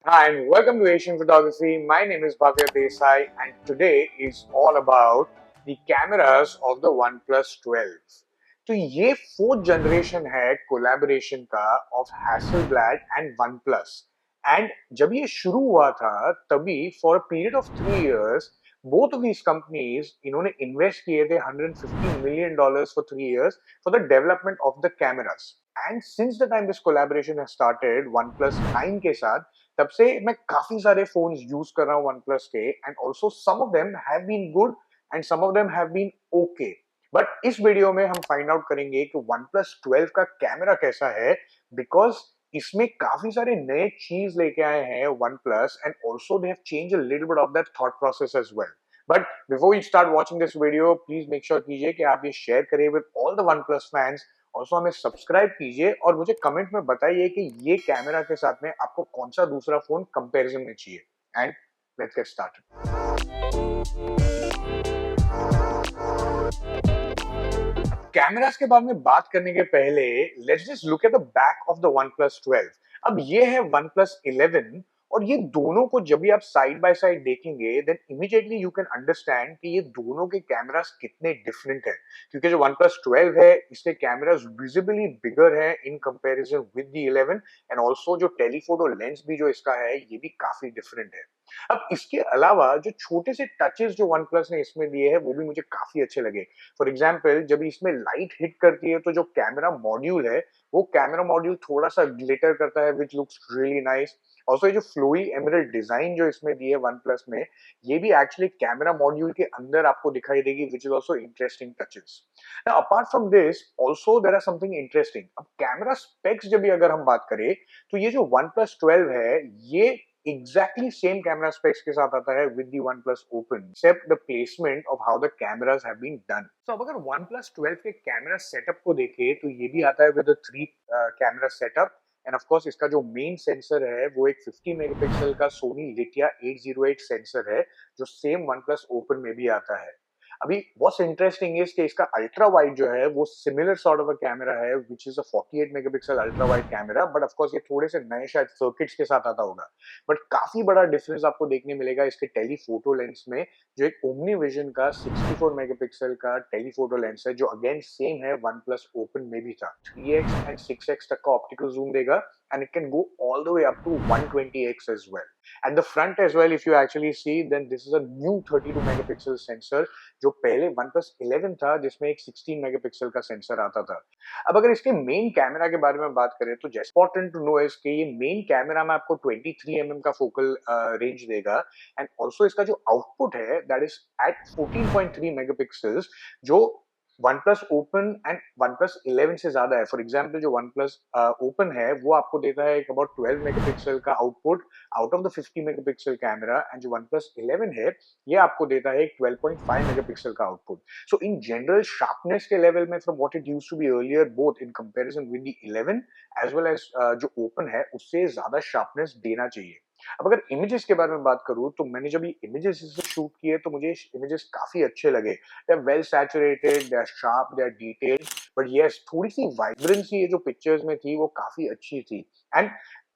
Hi and welcome to Asian Photography. My name is Bhavya Desai and today is all about the cameras of the OnePlus 12. तो ये fourth generation है collaboration का of Hasselblad and OnePlus. And जब ये शुरू हुआ था तभी for a period of 3 years both of these companies इन्होंने इन्वेस्ट किए थे $150 million for 3 years for the development of the cameras. And since the time this collaboration has started, OnePlus 9 के साथ तब से मैं काफी सारे फोन्स यूज कर रहा हूँ OnePlus के and also some of them have been good and some of them have been okay. But इस वीडियो में हम फाइंड आउट करेंगे कि OnePlus 12 का कैमरा कैसा है बिकॉज इसमें काफी सारे नए चीज लेके आए हैं OnePlus and also they have change a little bit of that thought process as well. But before you start watching this video please make sure कीजिए कि आप ये शेयर करिए with all the OnePlus fans. Also हमें subscribe कीजिए और मुझे comment में बताइए कि ये कैमरा के साथ में आपको कौन सा दूसरा फोन कंपैरिजन में चाहिए. And let's get started. Cameras के बारे में बात करने के पहले let's just look at the back of the OnePlus 12. अब ये है OnePlus 11 और ये दोनों को जब भी आप साइड बाय साइड देखेंगे then immediately you can understand कि ये दोनों के कैमरास कितने डिफरेंट है. क्योंकि जो OnePlus 12 है इसके कैमरास विजिबली बिगर है इन comparison with the 11 and also जो टेलीफोटो लेंस भी जो इसका है ये भी काफी डिफरेंट है. अब इसके अलावा जो छोटे से टचेस जो OnePlus ने इसमें दिए हैं वो भी मुझे काफी अच्छे लगे. फॉर एग्जाम्पल जब इसमें लाइट हिट करती है तो जो कैमरा मॉड्यूल है वो कैमरा मॉड्यूल थोड़ा सा ग्लिटर करता है which looks really nice. Also ये जो फ्लोई एमरल्ड डिजाइन जो इसमें दी है OnePlus में ये भी एक्चुअली कैमरा मॉड्यूल के अंदर आपको दिखाई देगी which is also interesting touches. Now apart from this also there are something interesting. अब कैमरा स्पेक्स जब भी अगर हम बात करें तो ये जो OnePlus 12 है ये exactly same camera specs के साथ आता है with the OnePlus Open except the placement of how the cameras have been done. So अब अगर OnePlus 12 के कैमरा सेटअप को देखें तो ये भी आता है with a 3 camera setup end of course इसका जो मेन सेंसर है वो एक 50 मेगापिक्सल का Sony Litia 808 सेंसर है जो सेम OnePlus Open में भी आता है. अभी व्हाट्स इंटरेस्टिंग है कि इसका अल्ट्रा वाइड जो है वो similar sort of a camera है which is a 48 megapixel ultra wide camera. But of course ये थोड़े से नए शायद सर्किट्स के साथ आता होगा. बट काफी बड़ा डिफरेंस आपको देखने मिलेगा इसके टेलीफोटो लेंस में जो एक ओमनी विजन का 64 मेगापिक्सल का टेलीफोटो लेंस है जो अगेन सेम है OnePlus Open में भी था. 3x एंड 6x तक का ऑप्टिकल जूम देगा and it can go all the way up to 120x as well. At the front as well, if you actually see, then this is a new 32 megapixel sensor जो पहले OnePlus 11 था जिसमें एक 16 megapixel का sensor आता था. अब अगर इसके मेन कैमरा के बारे में बात करें तो just important to know is कि ये मेन कैमरा में आपको 23 mm का फोकल रेंज देगा एंड ऑल्सो इसका जो आउटपुट है दैट इज एट 14.3 मेगापिक्सल्स जो OnePlus Open एंड OnePlus 11 से ज्यादा है. फॉर एग्जाम्पल जो OnePlus Open है वो आपको देता है एक अबाउट 12 मेगापिक्सल का output out of the 50 megapixel camera and जो OnePlus 11 है ये आपको देता है एक 12.5 मेगापिक्सल का output. So in general sharpness के लेवल में from what it used to be earlier both in comparison with the 11 as well as जो Open है उससे ज्यादा शार्पनेस देना चाहिए. अब अगर इमेजेस के बारे में बात करूं तो मैंने जब ये इमेजेस इससे शूट किए तो मुझे इमेजेस काफी अच्छे लगे. They are well saturated, they are sharp, they are detailed. But yes थोड़ी सी वाइब्रेंसी ये जो पिक्चर्स में थी वो काफी अच्छी थी. And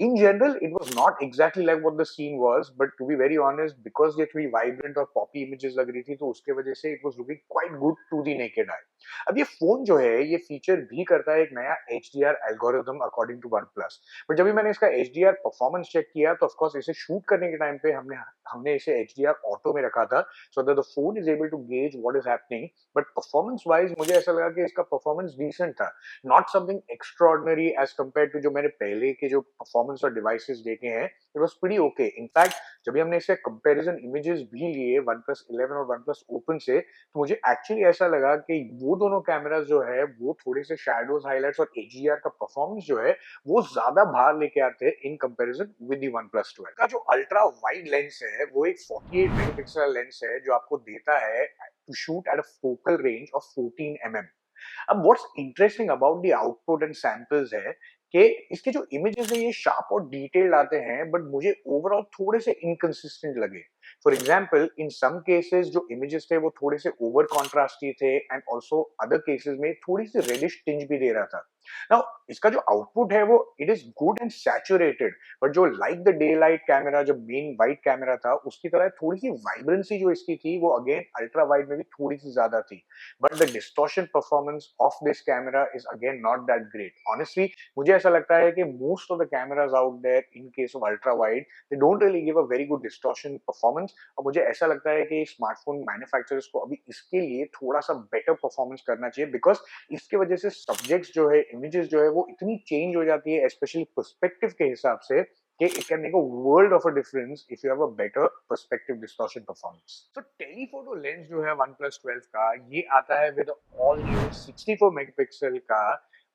in general it was not exactly like what the scene was but to be very honest because ये थोड़ी vibrant और poppy images लग रही थी तो उसके वजह से it was looking quite good to the naked eye. अब ये फोन जो है ये फीचर भी करता है एक नया HDR algorithm according to OnePlus. But जब भी मैंने इसका HDR परफॉर्मेंस चेक किया तो ऑफ कोर्स इसे शूट करने के टाइम पे हमने इसे HDR ऑटो में रखा था so that the phone is able to gauge what is happening. But performance wise मुझे ऐसा लगा कि इसका परफॉर्मेंस डिसेंट था, not something extraordinary as compare to जो मैंने पहले के जो परफॉर्मेंस और डिवाइसेस देखे हैं. It was pretty okay. In fact जब भी हमने इससे कंपैरिजन इमेजेस भी लिए OnePlus 11 और OnePlus Open से तो मुझे एक्चुअली ऐसा लगा कि वो दोनों कैमरास जो है वो थोड़े से शैडोज हाइलाइट्स और HDR का परफॉर्मेंस जो है वो ज्यादा बाहर लेके आते हैं इन कंपैरिजन विद द OnePlus 12 का जो अल्ट्रा वाइड लेंस है वो एक 48 मेगापिक्सल लेंस है जो आपको देता है to shoot at a focal range of 14 mm. अब what's interesting about the output and samples है कि इसके जो इमेजेस है ये शार्प और डिटेल्ड आते हैं बट मुझे ओवरऑल थोड़े से इनकंसिस्टेंट लगे. For example in some cases जो इमेजेस थे वो थोड़े से ओवर कॉन्ट्रास्टी थे एंड ऑल्सो अदर केसेस में थोड़ी सी रेडिश टिंज भी दे रहा था। नाउ इसका जो आउटपुट है वो it is good and saturated, but जो like the day light camera जो मेन वाइट कैमरा था उसकी तरह थोड़ी सी वाइब्रेंसी जो इसकी थी वो अगेन अल्ट्रा वाइड में भी थोड़ी सी ज्यादा थी। But the distortion performance of this camera is again not that great honestly. मुझे ऐसा लगता है कि most of the cameras out there in case of ultra wide they don't really give a very good distortion performance. और मुझे ऐसा लगता है कि स्मार्टफोन मैन्युफैक्चरर्स को अभी इसके लिए थोड़ा सा बेटर परफॉर्मेंस करना चाहिए, बिकॉज इसकी वजह से सब्जेक्ट्स जो है इमेजेस जो है वो इतनी चेंज हो जाती है स्पेशली पर्सपेक्टिव के हिसाब से कि it can make a world of a difference if you have a better perspective distortion performance. तो टेलीफोटो लेंस जो है OnePlus 12 का ये आता है विद ऑल न्यू 64 मेगापिक्सल का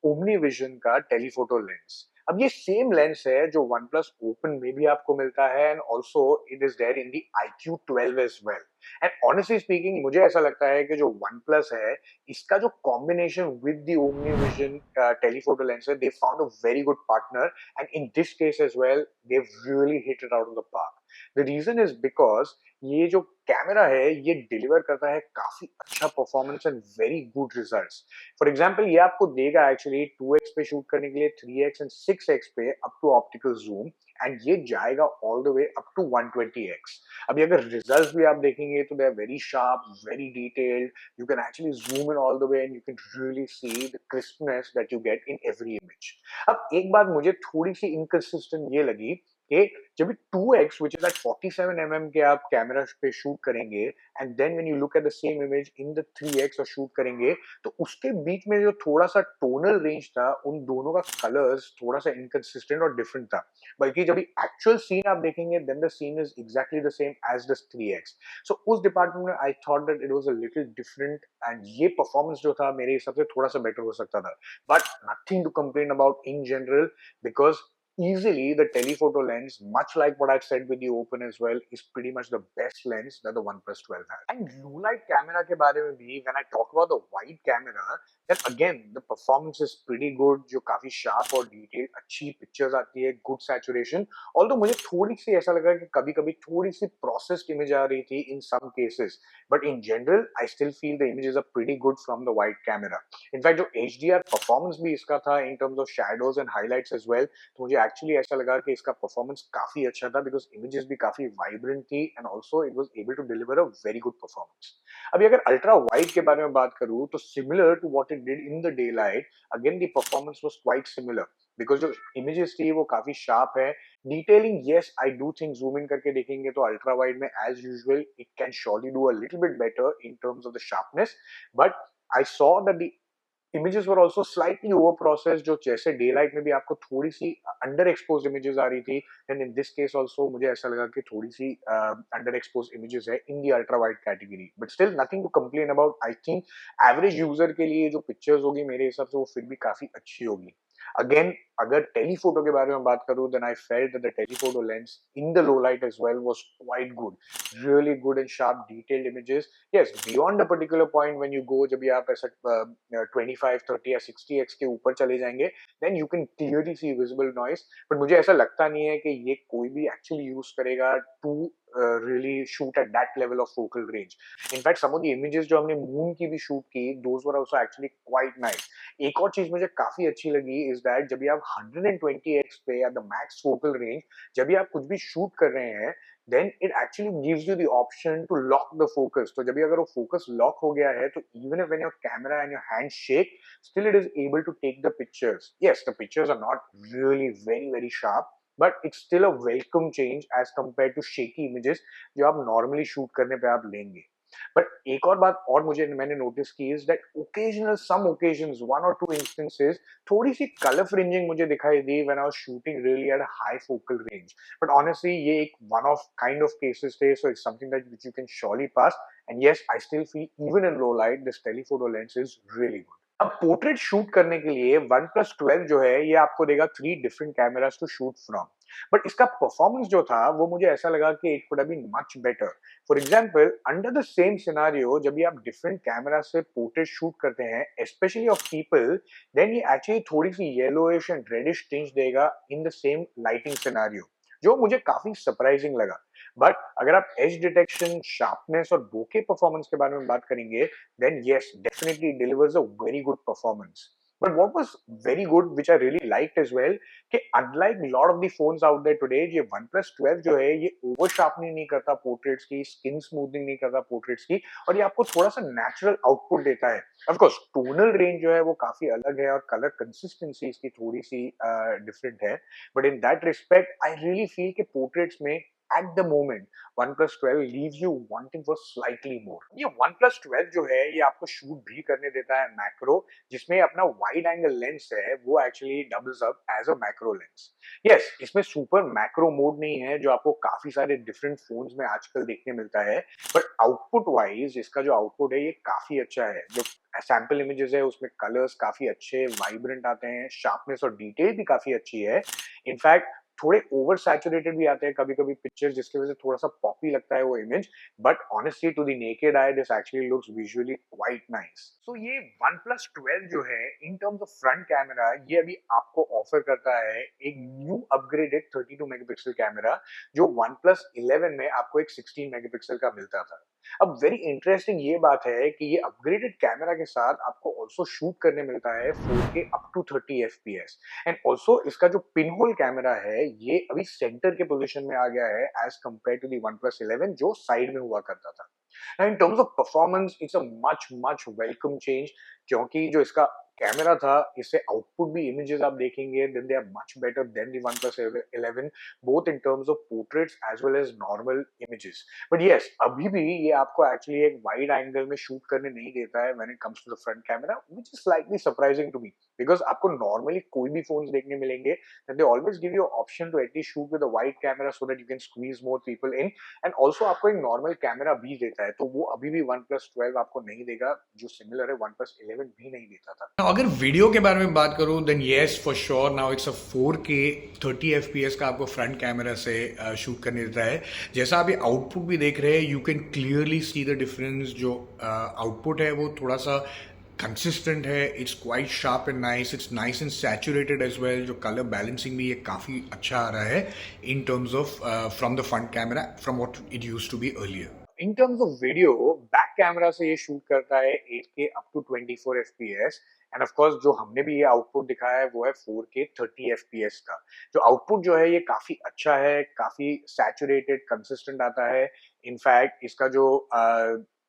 ओमनी विजन का टेलीफोटो लेंस। अब ये सेम लेंस है जो OnePlus Open में भी आपको मिलता है and also it is there in the IQ12 as well. And honestly speaking मुझे ऐसा लगता है कि जो OnePlus है इसका जो combination with the omni vision telephoto lens है, they found a very good partner and in this case as well they really hit it out of the park. The reason is because ये जो camera है ये deliver करता है काफी अच्छा performance and very good results. For example ये आपको देगा एक्चुअली 2x पे शूट करने के लिए 3x एंड 6x पे up to optical zoom, and ये जाएगा all the way up to 120x। अभी अगर रिजल्ट्स भी आप देखेंगे तो they are very sharp, very detailed, you can actually zoom in all the way and you can really see the crispness that you get in every image। अब एक बात मुझे थोड़ी सी इनकंसिस्टेंट ये लगी कि जब 2x which is at 47 mm के आप कैमरा पे शूट करेंगे and then when you look at the same image in the 3x और शूट करेंगे तो उसके बीच में जो थोड़ा सा टोनल रेंज था उन दोनों का कलर्स थोड़ा सा इनकंसिस्टेंट और डिफरेंट था। बल्कि जब एक्चुअल सीन आप देखेंगे then the scene is exactly the same as the 3x। So उस डिपार्टमेंट में I thought that it was a little different and ये परफॉर्मेंस जो था मेरे हिसाब से थोड़ा सा बेटर हो सकता था, but nothing to complain about in general because easily the telephoto lens, much like what I said with the Open as well, is pretty much the best lens that the OnePlus 12 has। And blue light camera के बारे में भी when I talk about the wide camera, then again the performance is pretty good, जो काफी sharp और detailed अच्छी pictures आती है, good saturation। Although मुझे थोड़ी सी ऐसा लगा कि कभी-कभी थोड़ी सी processed image आ रही थी in some cases, but in general I still feel the images are pretty good from the wide camera। In fact जो HDR performance भी इसका था in terms of shadows and highlights as well, तो मुझे actually ऐसा लगा कि इसका परफॉर्मेंस काफी अच्छा था बिकॉज इमेजेस भी काफी वाइब्रेंट थी and also it was able to deliver a very good performance. अभी अगर अल्ट्रा वाइड के बारे में बात करूं तो similar to what it did in the day light, again the performance was quite similar because जो इमेजेस थी वो काफी शार्प है। Detailing yes I do think zoom in करके देखेंगे तो अल्ट्रा वाइड में as usual it can surely do a little bit better in terms of the sharpness, but I saw that the images were also slightly over processed, जो जैसे day light में भी आपको थोड़ी सी अंडर एक्सपोज इमेजेस आ रही थी and in this case also मुझे ऐसा लगा कि थोड़ी सी अंडर एक्सपोज इमेजेस है in the ultra wide category, but still nothing to complain about. I think average user के लिए जो पिक्चर्स होगी मेरे हिसाब से वो फिर भी काफी अच्छी होगी। अगेन अगर टेलीफोटो के बारे में बात करूं then I felt that the telephoto lens in the low light as well was quite good, really good and sharp detailed images. Yes beyond a particular point when you go, जब भी आप ऐसा 25 30 या 60x के ऊपर चले जाएंगे then you can clearly see visible noise, but मुझे ऐसा लगता नहीं है कि ये कोई भी एक्चुअली यूज करेगा to really shoot at that level of focal range। In fact, some of the images जो हमने मून की भी शूट की, those were also actually quite nice। एक और चीज मुझे काफी अच्छी लगी is that जब भी आप 120x पे या the max focal range जब भी आप कुछ भी शूट कर रहे हैं then it actually gives you the option to lock the focus। तो जब भी अगर वो focus lock हो गया है तो even if when your camera and your hand shake, still it is able to take the pictures। Yes, the pictures are not really very sharp, but it's still a welcome change as compared to shaky images जो आप normally shoot करने पे आप लेंगे। But एक और बात और मुझे मैंने नोटिस की is that occasional some occasions one और टू इंस्टेंसेस थोड़ी सी कलर फ्रिंजिंग मुझे दिखाई दी when I was shooting really at a high focal range, but honestly ये एक one of kind of cases थे, so it's something that which you can surely pass and yes I still feel even in low light this telephoto lens is really good. अब portrait shoot करने के लिए OnePlus 12 जो है ये आपको देगा 3 different cameras to shoot from, but इसका परफॉर्मेंस जो था वो मुझे ऐसा लगा कि it could have been much better. For example under the same scenario जब भी आप डिफरेंट कैमरा से पोर्ट्रेट शूट करते हैं स्पेशली ऑफ पीपल, देन ये एक्चुअली थोड़ी सी येलोइश एंड रेडिश टिंज देगा in the same lighting scenario. जो मुझे काफी सरप्राइजिंग लगा। बट अगर आप एज डिटेक्शन, शार्पनेस और बोके परफॉर्मेंस के बारे में बात करेंगे, then yes, definitely it delivers a very good performance. But what was very good, which I really liked as well, कि unlike lot of the phones out there today, ये OnePlus 12 जो है ये ओवर शार्पनिंग नहीं करता portraits की, skin smoothening नहीं करता पोर्ट्रेट्स की, और ये आपको थोड़ा सा नेचुरल आउटपुट देता है। ऑफ कोर्स टोनल रेंज जो है वो काफी अलग है और कलर कंसिस्टेंसी इसकी थोड़ी सी डिफरेंट है, but in that respect I really feel कि पोर्ट्रेट्स में at the moment OnePlus 12 leaves you wanting for slightly more. ये OnePlus 12 जो है ये आपको शूट भी करने देता है मैक्रो, जिसमें अपना वाइड एंगल लेंस है वो actually doubles up as a macro lens. Yes, इसमें सुपर मैक्रो मोड नहीं है जो आपको काफी सारे डिफरेंट फोन्स में आजकल देखने मिलता है, बट आउटपुट वाइज इसका जो आउटपुट है ये काफी अच्छा है। जो सैंपल इमेजेस है उसमें कलर्स काफी अच्छे वाइब्रेंट आते हैं, शार्पनेस और डिटेल भी काफी अच्छी है। इनफैक्ट थोड़े ओवर सैचुरेटेड भी आते हैं कभी कभी पिक्चर, जिसकी वजह से थोड़ा सा पॉपी लगता है वो image, but honestly to the naked eye this actually looks visually quite nice. So ये OnePlus 12 जो है in terms of front camera ये अभी आपको ऑफर करता है एक न्यू अपग्रेडेड 32 मेगापिक्सल कैमरा, जो OnePlus 11 में आपको एक 16 मेगापिक्सल का मिलता था। अब वेरी इंटरेस्टिंग ये बात है कि ये अपग्रेडेड कैमरा के साथ आपको ऑल्सो शूट करने मिलता है 4K up to 30 FPS, and also इसका जो पिन होल कैमरा है ये अभी सेंटर के पोजीशन में आ गया है as compare to the OnePlus 11 जो साइड में हुआ करता था। Now, in terms of performance, it's a much welcome change, क्योंकि जो इसका कैमरा था इससे आउटपुट भी इमेजेस आप देखेंगे then they are much better than the OnePlus 11, both in terms of portraits as well as normal images. But yes, अभी भी ये आपको एक्चुअली एक वाइड एंगल में शूट करने नहीं देता है when it comes to the front camera, which is slightly surprising to me, because आपको नॉर्मली कोई भी फोन्स देखने मिलेंगे that they always give you option to at least shoot with a wide camera so that you can squeeze more people in, and also आपको एक normal camera भी देता है, तो वो अभी भी OnePlus 12 आपको नहीं देगा, जो सिमिलर है OnePlus 11 भी नहीं देता था। Now, अगर वीडियो के बारे में बात करूं then yes for sure now it's a 4K 30 FPS का आपको फ्रंट कैमरा से शूट करने देता है। जैसा आप ये आउटपुट भी देख रहे हैं you can clearly see the difference. जो आउटपुट है वो थोड़ा सा कंसिस्टेंट है, it's quite sharp and nice, it's nice and saturated as well. जो कलर बैलेंसिंग भी ये काफ़ी अच्छा आ रहा है in terms of from the front camera from what it used to be earlier. In terms of video, back camera से ये शूट करता है 8K up to 24 FPS, end of course जो हमने भी ये आउटपुट दिखाया है वो है 4K 30 FPS का। जो आउटपुट जो है ये काफी अच्छा है, काफी सैचुरेटेड कंसिस्टेंट आता है। इनफैक्ट इसका जो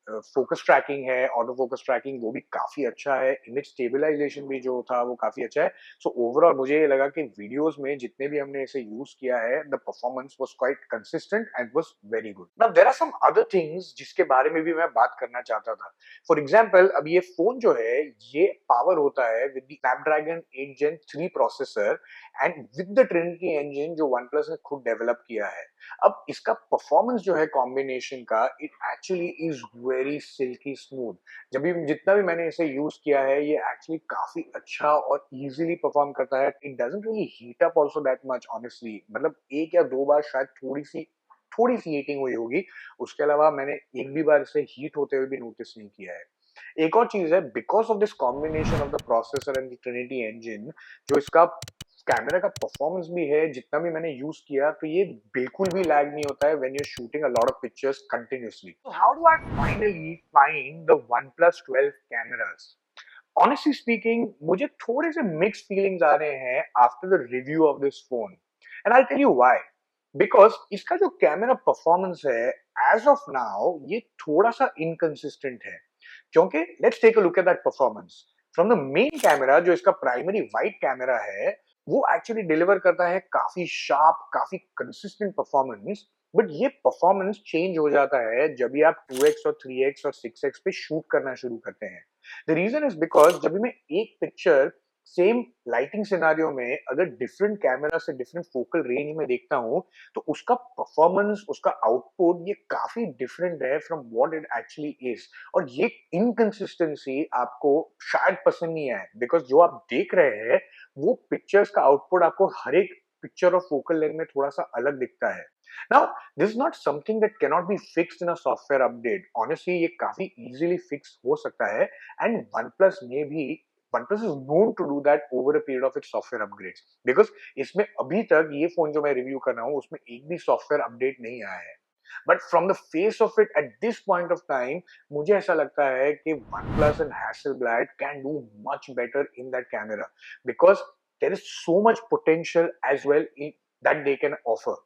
फोकस ट्रैकिंग है, ऑटो फोकस ट्रैकिंग, वो भी काफी अच्छा है। इमेज स्टेबलाइजेशन भी जो था वो काफी अच्छा है। सो ओवरऑल मुझे ये लगा कि वीडियोस में जितने भी हमने इसे यूज किया है the performance was quite consistent and was very good. Now there are some other things जिसके बारे में भी मैं बात करना चाहता था। फॉर एग्जांपल, अब ये फोन जो है ये पावर होता है with the Snapdragon 8 Gen 3 processor and with the Trinity engine जो OnePlus ने खुद डेवलप किया है। अब इसका परफॉर्मेंस जो है कॉम्बिनेशन का, it actually is very silkie smooth. जब भी जितना भी मैंने इसे यूज किया है ये एक्चुअली काफी अच्छा और इजीली परफॉर्म करता है। It doesn't really heat up also that much honestly, मतलब एक या दो बार शायद थोड़ी सी हीटिंग हुई होगी, उसके अलावा मैंने एक भी बार इसे हीट होते हुए भी नोटिस नहीं किया है। एक और चीज है, because of this combination of the processor and the Trinity engine, जो इसका कैमरा का परफॉर्मेंस भी है, जितना भी मैंने यूज किया तो ये बिल्कुल भी लैग नहीं होता है when you are shooting a lot of pictures continuously. So how do I finally find the OnePlus 12 cameras? Honestly speaking, मुझे थोड़े से मिक्स्ड फीलिंग्स आ रहे हैं after the review of this phone, and I tell you why. Because इसका जो camera performance है as of now ये थोड़ा सा इनकंसिस्टेंट है, क्योंकि let's take a look at that performance. From the main camera जो इसका प्राइमरी वाइड कैमरा है वो एक्चुअली डिलीवर करता है काफी शार्प, काफी कंसिस्टेंट परफॉर्मेंस, बट ये परफॉर्मेंस चेंज हो जाता है जब भी आप 2x और 3x और 6x पे शूट करना शुरू करते हैं। द रीजन इज बिकॉज जब भी मैं एक पिक्चर सेम लाइटिंग सिनारियो में अगर डिफरेंट कैमरा से डिफरेंट फोकल रेंज में देखता हूं तो उसका परफॉर्मेंस, उसका आउटपुट ये काफी डिफरेंट है from what it actually is. और ये इनकंसिस्टेंसी आपको शायद पसंद नहीं आए, बिकॉज जो आप देख रहे हैं वो पिक्चर्स का आउटपुट आपको हर एक पिक्चर और फोकल लेंथ में थोड़ा सा अलग दिखता है। Now, this is not something that cannot be fixed in a software update. Honestly, ये काफी easily fix हो सकता है, and OnePlus ने भी OnePlus is known to do that over a period of its software upgrades. Because इसमें अभी तक ये फोन जो मैं रिव्यू कर रहा हूँ उसमें एक भी सॉफ्टवेयर अपडेट नहीं आया है. But from the face of it at this point of time मुझे ऐसा लगता है कि OnePlus and Hasselblad can do much better in that camera because there is so much potential as well in that they can offer.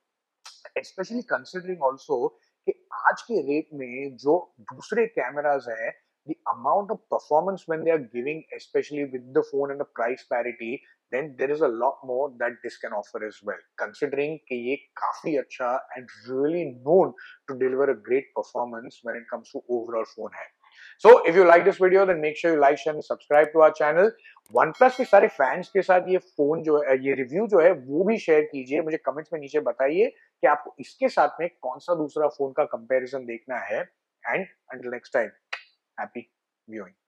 Especially considering also कि आज के rate में जो दूसरे कैमराज हैं, the amount of performance when they are giving, especially with the phone and the price parity, then there is a lot more that this can offer as well. Considering कि ये काफी अच्छा and really known to deliver a great performance when it comes to overall phone है. So if you like this video, then make sure you like, share and subscribe to our channel. OnePlus के सारे fans के साथ ये phone जो है, ये review जो है वो भी शेयर कीजिए. मुझे कमेंट्स में नीचे बताइए कि आपको इसके साथ में कौन सा दूसरा फोन का कंपैरिजन देखना है. And until next time, happy viewing.